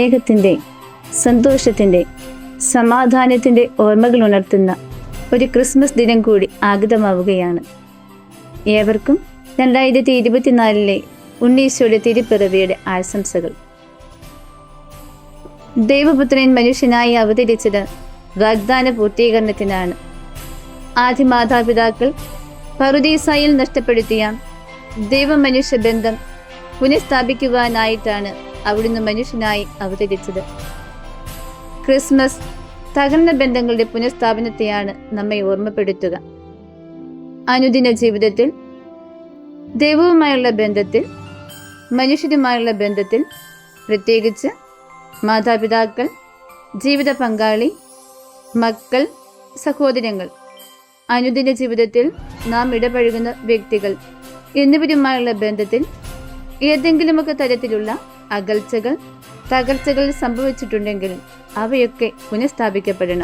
സ്നേഹത്തിൻ്റെ, സന്തോഷത്തിൻ്റെ, സമാധാനത്തിൻ്റെ ഓർമ്മകൾ ഉണർത്തുന്ന ഒരു ക്രിസ്മസ് ദിനം കൂടി ആഗതമാവുകയാണ്. ഏവർക്കും 2024 ഉണ്ണീശോയുടെ തിരുപ്പിറവിയുടെ ആശംസകൾ. ദൈവപുത്രൻ മനുഷ്യനായി അവതരിച്ചത് വാഗ്ദാന പൂർത്തീകരണത്തിനാണ്. ആദ്യ മാതാപിതാക്കൾ പറുദീസായിൽ നഷ്ടപ്പെടുത്തിയ ദൈവമനുഷ്യ ബന്ധം പുനഃസ്ഥാപിക്കുവാനായിട്ടാണ് അവിടുന്ന് മനുഷ്യനായി അവതരിച്ചത്. ക്രിസ്മസ് തകർന്ന ബന്ധങ്ങളുടെ പുനഃസ്ഥാപനത്തെയാണ് നമ്മെ ഓർമ്മപ്പെടുത്തുക. അനുദിന ജീവിതത്തിൽ ദൈവവുമായുള്ള ബന്ധത്തിൽ, മനുഷ്യരുമായുള്ള ബന്ധത്തിൽ, പ്രത്യേകിച്ച് മാതാപിതാക്കൾ, ജീവിത പങ്കാളി, മക്കൾ, സഹോദരങ്ങൾ, അനുദിന ജീവിതത്തിൽ നാം ഇടപഴകുന്ന വ്യക്തികൾ എന്നിവരുമായുള്ള ബന്ധത്തിൽ ഏതെങ്കിലുമൊക്കെ തരത്തിലുള്ള അകൽച്ചകൾ, തകർച്ചകൾ സംഭവിച്ചിട്ടുണ്ടെങ്കിൽ അവയൊക്കെ പുനഃസ്ഥാപിക്കപ്പെടണം.